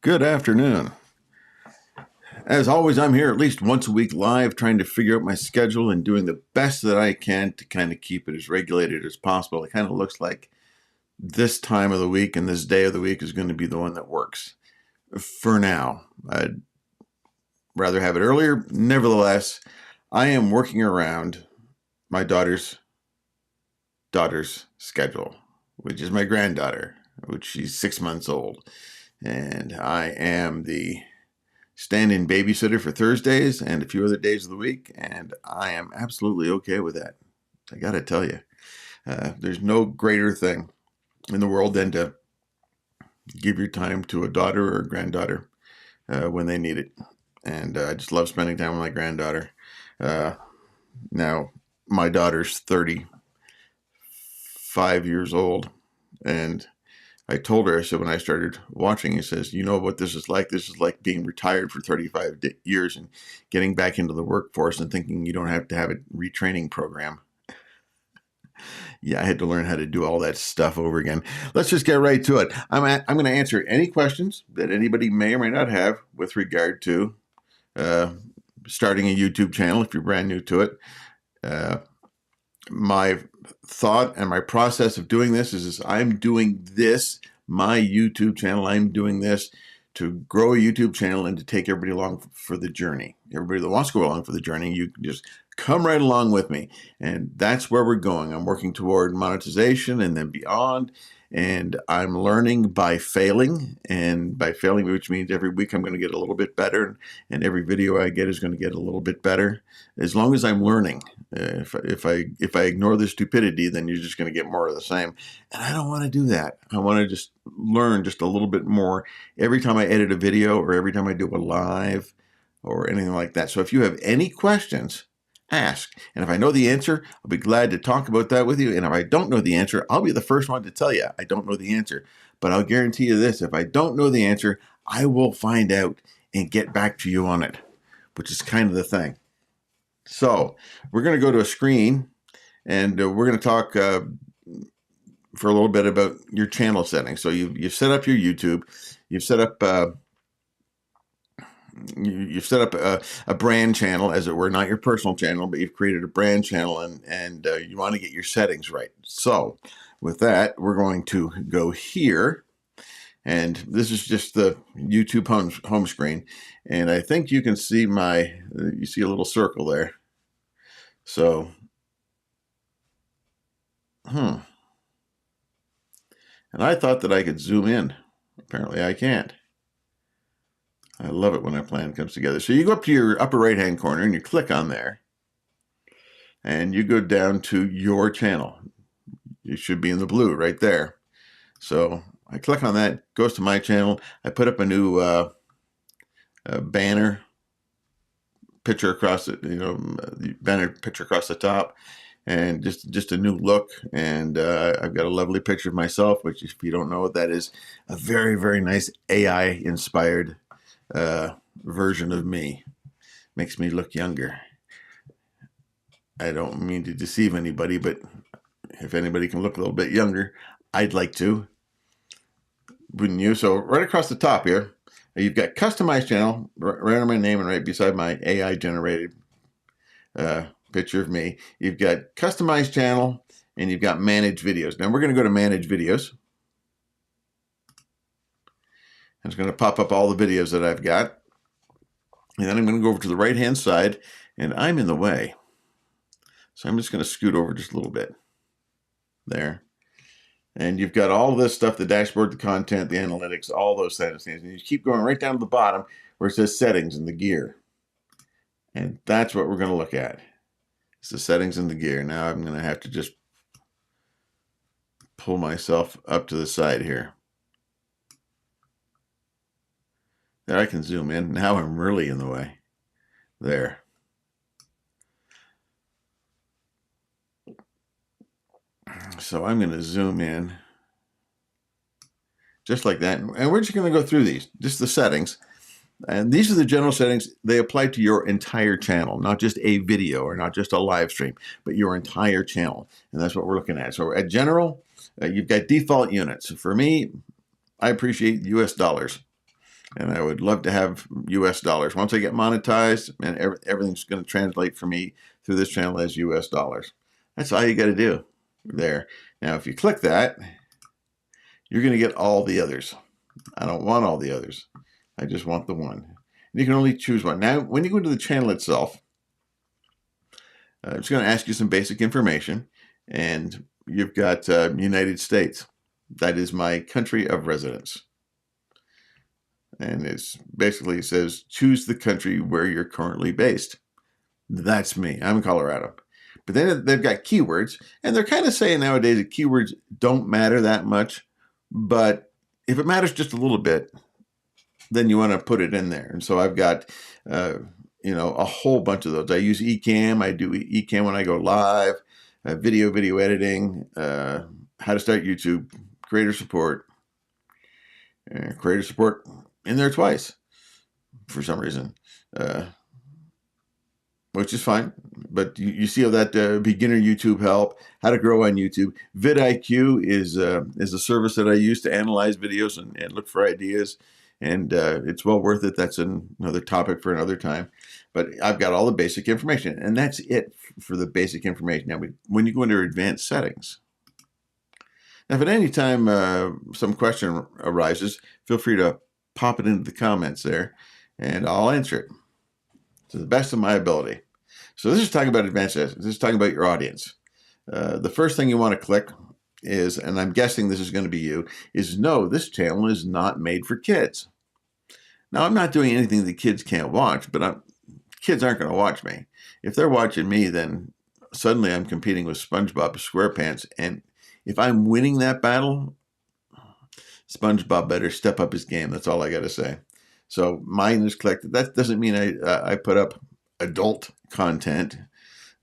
Good afternoon. As always, I'm here at least once a week live trying to figure out my schedule and doing the best that I can to kind of keep it as regulated as possible. It kind of looks like this time of the week and this day of the week is going to be the one that works for now. I'd rather have it earlier. Nevertheless, I am working around my daughter's schedule, which is my granddaughter, which she's 6 months old. And I am the stand-in babysitter for Thursdays and a few other days of the week, and I am absolutely okay with that. I got to tell you, there's no greater thing in the world than to give your time to a daughter or a granddaughter when they need it. And I just love spending time with my granddaughter. Now, my daughter's 35 years old, and I told her, I said, when I started watching, he says, you know what this is like? This is like being retired for 35 years and getting back into the workforce and thinking you don't have to have a retraining program. Yeah, I had to learn how to do all that stuff over again. Let's just get right to it. I'm going to answer any questions that anybody may or may not have with regard to starting a YouTube channel if you're brand new to it. My thought and my process of doing this is I'm doing this, my YouTube channel, I'm doing this to grow a YouTube channel and to take everybody along for the journey. Everybody that wants to go along for the journey, you can just come right along with me. And that's where we're going. I'm working toward monetization and then beyond. And I'm learning by failing, and by failing, which means every week I'm going to get a little bit better, and every video I get is going to get a little bit better. As long as I'm learning, if I ignore the stupidity, then you're just going to get more of the same. And I don't want to do that. I want to just learn just a little bit more every time I edit a video or every time I do a live or anything like that. So if you have any questions, ask. And if I know the answer, I'll be glad to talk about that with you. And if I don't know the answer, I'll be the first one to tell you I don't know the answer. But I'll guarantee you this, if I don't know the answer, I will find out and get back to you on it, which is kind of the thing. So we're going to go to a screen and we're going to talk for a little bit about your channel settings. So you've set up your YouTube, you've set up a brand channel, as it were, not your personal channel, but you've created a brand channel, and you want to get your settings right. So with that, we're going to go here, and this is just the YouTube home screen, and I think you can see you see a little circle there. So, and I thought that I could zoom in. Apparently I can't. I love it when a plan comes together. So you go up to your upper right-hand corner and you click on there. And you go down to your channel. You should be in the blue right there. So I click on that, goes to my channel. I put up a new banner picture across it, the banner picture across the top. And just a new look. And I've got a lovely picture of myself, which, if you don't know what that is, a very, very nice AI-inspired version of me. Makes me look younger. I don't mean to deceive anybody, but if anybody can look a little bit younger, I'd like to. Wouldn't you? So right across the top here, you've got customized channel right on my name and right beside my AI generated picture of me. You've got customized channel and you've got manage videos. Now we're going to go to manage videos. It's going to pop up all the videos that I've got. And then I'm going to go over to the right-hand side, and I'm in the way. So I'm just going to scoot over just a little bit. There. And you've got all this stuff, the dashboard, the content, the analytics, all those kind of things. And you keep going right down to the bottom where it says settings and the gear. And that's what we're going to look at. It's the settings and the gear. Now I'm going to have to just pull myself up to the side here. There, I can zoom in. Now I'm really in the way. There. So I'm going to zoom in just like that. And we're just going to go through these, just the settings. And these are the general settings. They apply to your entire channel, not just a video or not just a live stream, but your entire channel. And that's what we're looking at. So at general, you've got default units. For me, I appreciate US dollars. And I would love to have US dollars. Once I get monetized, and everything's going to translate for me through this channel as US dollars. That's all you got to do there. Now, if you click that, you're going to get all the others. I don't want all the others. I just want the one. And you can only choose one. Now, when you go into the channel itself, it's going to ask you some basic information. And you've got United States. That is my country of residence. And it's basically says, choose the country where you're currently based. That's me. I'm in Colorado. But then they've got keywords, and they're kind of saying nowadays that keywords don't matter that much. But if it matters just a little bit, then you want to put it in there. And so I've got, a whole bunch of those. I use Ecamm. I do Ecamm when I go live, video editing, how to start YouTube, creator support in there twice for some reason, which is fine. But you see all that beginner YouTube help, how to grow on YouTube. vidIQ is a service that I use to analyze videos and look for ideas. And it's well worth it. That's another topic for another time. But I've got all the basic information. And that's it for the basic information. Now, when you go into advanced settings, now, if at any time some question arises, feel free to pop it into the comments there, and I'll answer it to the best of my ability. So this is talking about advanced settings. This is talking about your audience. The first thing you want to click is, and I'm guessing this is going to be you, is no, this channel is not made for kids. Now, I'm not doing anything that kids can't watch, but kids aren't going to watch me. If they're watching me, then suddenly I'm competing with SpongeBob SquarePants, and if I'm winning that battle, SpongeBob better step up his game. That's all I got to say. So mine is clicked. That doesn't mean I put up adult content.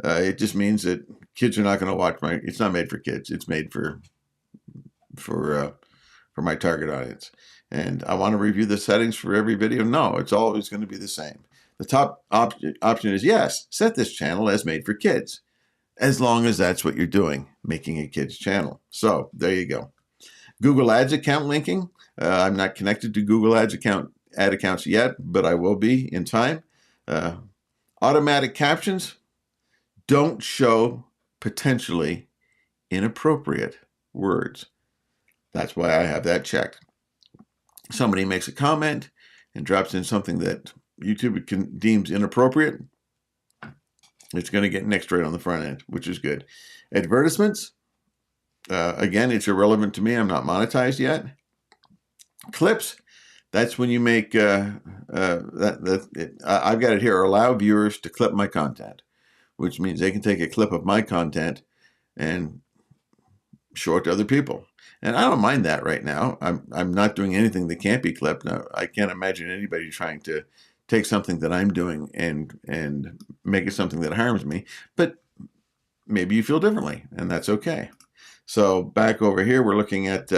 It just means that kids are not going to watch it's not made for kids. It's made for my target audience. And I want to review the settings for every video. No, it's always going to be the same. The top option is yes, set this channel as made for kids, as long as that's what you're doing, making a kids channel. So there you go. Google Ads account linking. I'm not connected to Google Ads ad accounts yet, but I will be in time. Automatic captions don't show potentially inappropriate words. That's why I have that checked. Somebody makes a comment and drops in something that YouTube deems inappropriate, it's going to get nixed right on the front end, which is good. Advertisements, again, it's irrelevant to me. I'm not monetized yet. Clips, that's when you make, I've got it here, allow viewers to clip my content, which means they can take a clip of my content and show it to other people. And I don't mind that right now. I'm not doing anything that can't be clipped. Now, I can't imagine anybody trying to take something that I'm doing and make it something that harms me. But maybe you feel differently, and that's okay. So back over here, we're looking at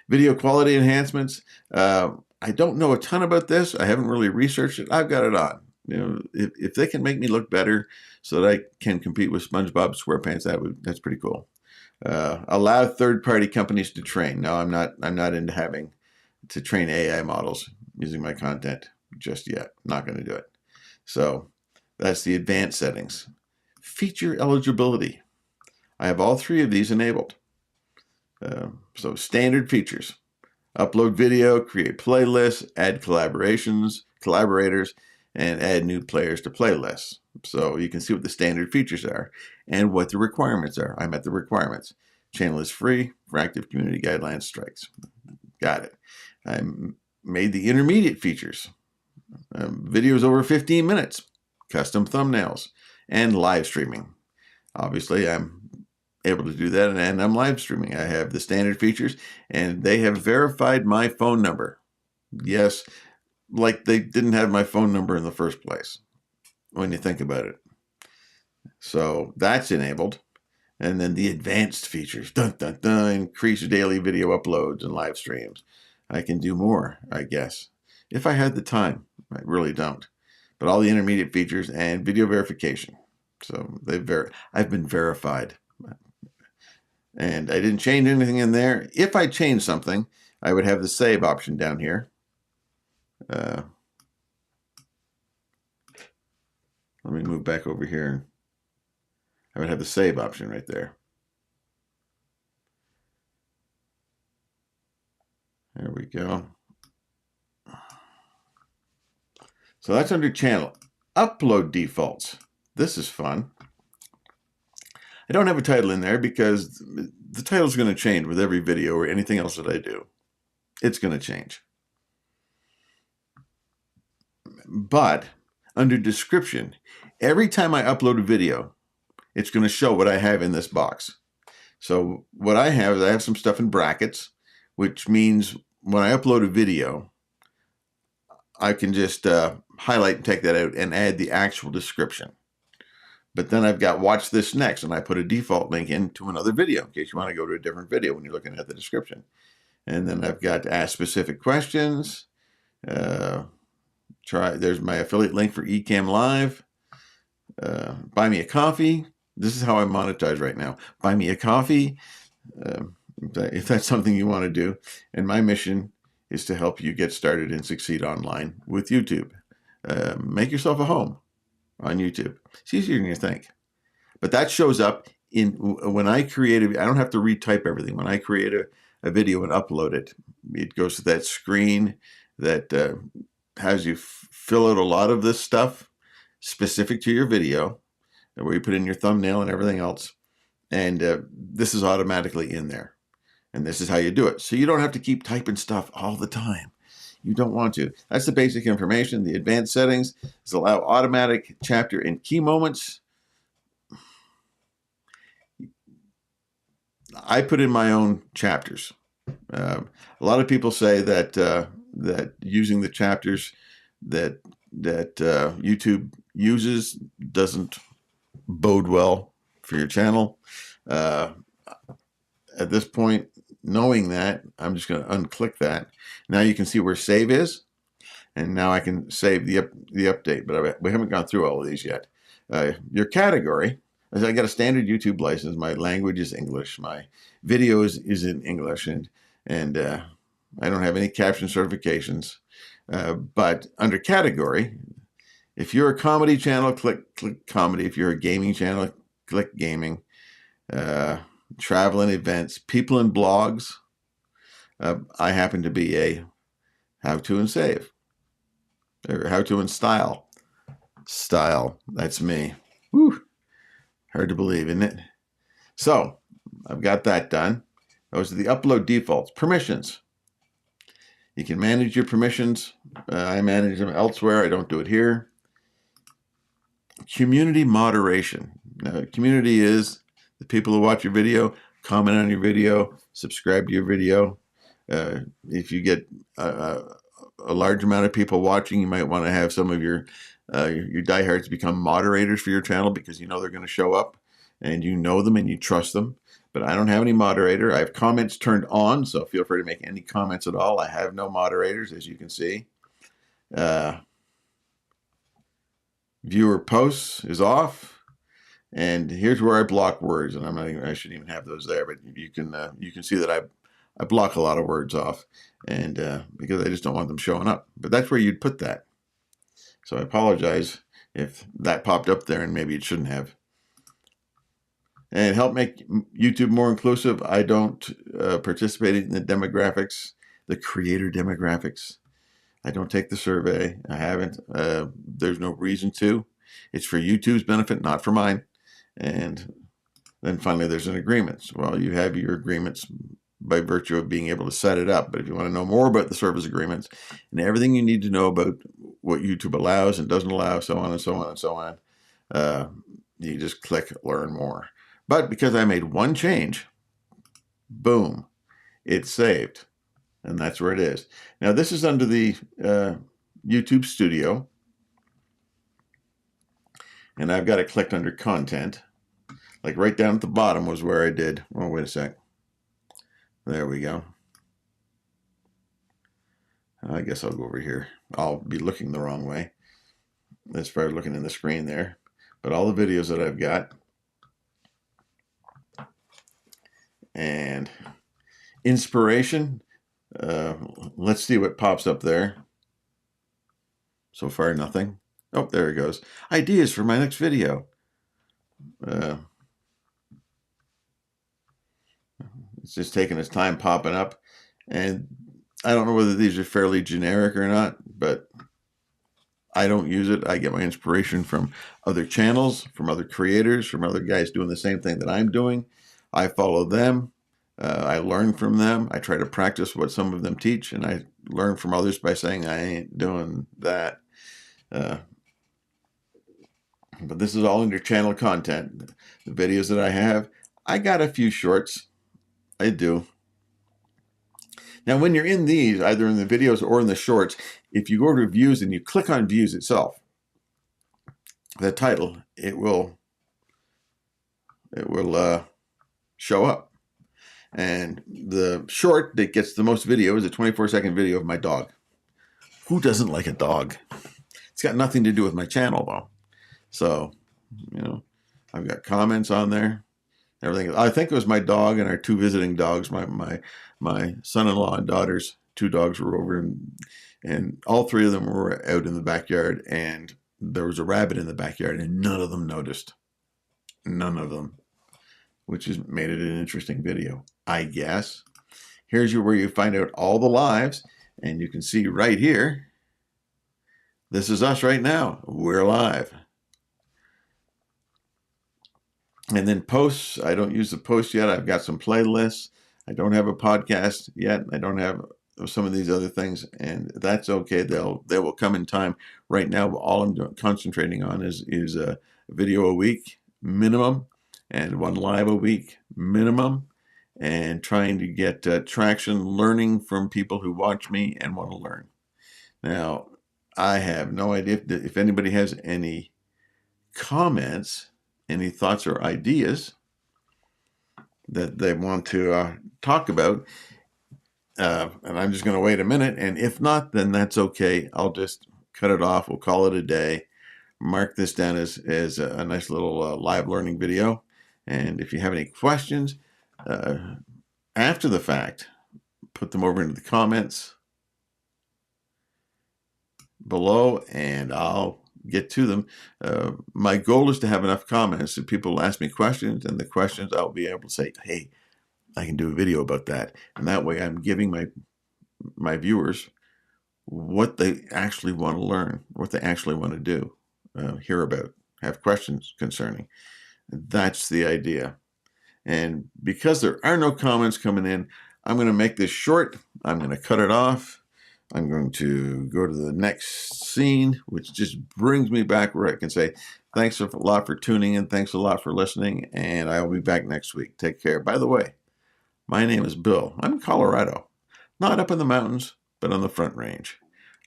video quality enhancements. I don't know a ton about this. I haven't really researched it. I've got it on. If they can make me look better so that I can compete with SpongeBob SquarePants, that's pretty cool. Allow third-party companies to train. No, I'm not into having to train AI models using my content just yet. Not going to do it. So that's the advanced settings. Feature eligibility. I have all three of these enabled. So standard features. Upload video, create playlists, add collaborators, and add new players to playlists. So you can see what the standard features are and what the requirements are. I met the requirements. Channel is free for active community guidelines strikes. Got it. I made the intermediate features. Videos over 15 minutes, custom thumbnails, and live streaming. Obviously, I'm able to do that, and I'm live streaming. I have the standard features, and they have verified my phone number. Yes, like they didn't have my phone number in the first place, when you think about it. So that's enabled. And then the advanced features, increase daily video uploads and live streams. I can do more, I guess, if I had the time. I really don't. But all the intermediate features and video verification. So I've been verified. And I didn't change anything in there. If I changed something, I would have the save option down here. let me move back over here. I would have the save option right there. There we go. So that's under channel. Upload defaults. This is fun. I don't have a title in there because the title is going to change with every video or anything else that I do. It's going to change. But under description, every time I upload a video, it's going to show what I have in this box. So what I have is I have some stuff in brackets, which means when I upload a video, I can just highlight and take that out and add the actual description. But then I've got watch this next, and I put a default link into another video in case you want to go to a different video when you're looking at the description. And then I've got to ask specific questions. There's my affiliate link for Ecamm Live. Buy me a coffee. This is how I monetize right now. Buy me a coffee, if that's something you want to do. And my mission is to help you get started and succeed online with YouTube. Make yourself a home on YouTube. It's easier than you think. But that shows up when I create I don't have to retype everything. When I create a video and upload it, it goes to that screen that has you fill out a lot of this stuff specific to your video, where you put in your thumbnail and everything else. And this is automatically in there. And this is how you do it. So you don't have to keep typing stuff all the time. You don't want to. That's the basic information. The advanced settings is allow automatic chapter and key moments. I put in my own chapters. A lot of people say that that using the chapters that YouTube uses doesn't bode well for your channel. At this point, knowing that, I'm just going to unclick that. Now you can see where save is, and now I can save the update, but we haven't gone through all of these yet. Your category, as I got a standard YouTube license, my language is English, my video is in English, and I don't have any caption certifications. But under category, if you're a comedy channel, click comedy. If you're a gaming channel, click gaming. Travel and events, people and blogs. I happen to be a how-to and save, or how-to and style. Style, that's me. Whew. Hard to believe, isn't it? So I've got that done. Those are the upload defaults. Permissions. You can manage your permissions. I manage them elsewhere. I don't do it here. Community moderation. Now, community is the people who watch your video, comment on your video, subscribe to your video. If you get a large amount of people watching, you might want to have some of your diehards become moderators for your channel, because you know they're going to show up and you know them and you trust them. But I don't have any moderator. I have comments turned on, so feel free to make any comments at all. I have no moderators, as you can see. Viewer posts is off. And here's where I block words, and I shouldn't even have those there, but you can see that I block a lot of words off, and because I just don't want them showing up. But that's where you'd put that. So I apologize if that popped up there, and maybe it shouldn't have. And help make YouTube more inclusive. I don't participate in the demographics, the creator demographics. I don't take the survey. I haven't. There's no reason to. It's for YouTube's benefit, not for mine. And then finally, there's an agreement. Well, you have your agreements by virtue of being able to set it up. But if you want to know more about the service agreements and everything you need to know about what YouTube allows and doesn't allow, so on and so on and so on, you just click learn more. But because I made one change, boom, it's saved. And that's where it is. Now, this is under the YouTube Studio. And I've got it clicked under content. Like right down at the bottom was where I did. Oh, wait a sec. There we go. I guess I'll go over here. I'll be looking the wrong way as far as looking in the screen there. But all the videos that I've got. And inspiration. Let's see what pops up there. So far, nothing. Oh, there it goes. Ideas for my next video. It's just taking its time popping up. And I don't know whether these are fairly generic or not, but I don't use it. I get my inspiration from other channels, from other creators, from other guys doing the same thing that I'm doing. I follow them. I learn from them. I try to practice what some of them teach, and I learn from others by saying, I ain't doing that. But this is all under channel content. The videos that I have, I got a few shorts. I do. Now, when you're in these, either in the videos or in the shorts, if you go to views and you click on views itself, the title, it will show up. And the short that gets the most video is a 24-second video of my dog. Who doesn't like a dog? It's got nothing to do with my channel, though. So, I've got comments on there. Everything. I think it was my dog and our two visiting dogs. My son-in-law and daughter's two dogs were over, and all three of them were out in the backyard, and there was a rabbit in the backyard, and none of them noticed. None of them, which has made it an interesting video, I guess. Here's where you find out all the lives, and you can see right here, this is us right now. We're live. And then posts, I don't use the posts yet. I've got some playlists. I don't have a podcast yet. I don't have some of these other things, and that's okay. They will come in time. Right now, all I'm concentrating on is a video a week minimum, and one live a week minimum, and trying to get traction, learning from people who watch me and want to learn. Now, I have no idea if anybody has any comments, any thoughts or ideas that they want to talk about. And I'm just going to wait a minute. And if not, then that's okay. I'll just cut it off. We'll call it a day. Mark this down as a nice little live learning video. And if you have any questions after the fact, put them over into the comments below, and I'll get to them. My goal is to have enough comments that people ask me questions, and the questions I'll be able to say, hey, I can do a video about that. And that way I'm giving my viewers what they actually want to learn, what they actually want to do, hear about, have questions concerning. That's the idea. And because there are no comments coming in, I'm going to make this short. I'm going to cut it off. I'm going to go to the next scene, which just brings me back where I can say, thanks a lot for tuning in. Thanks a lot for listening. And I will be back next week. Take care. By the way, my name is Bill. I'm in Colorado, not up in the mountains, but on the Front Range.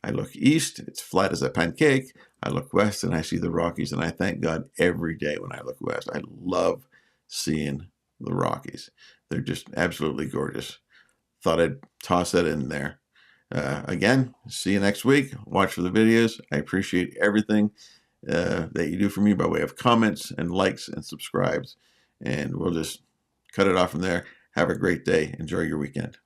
I look east, it's flat as a pancake. I look west and I see the Rockies, and I thank God every day when I look west. I love seeing the Rockies. They're just absolutely gorgeous. Thought I'd toss that in there. Again, see you next week. Watch for the videos. I appreciate everything that you do for me by way of comments and likes and subscribes. And we'll just cut it off from there. Have a great day. Enjoy your weekend.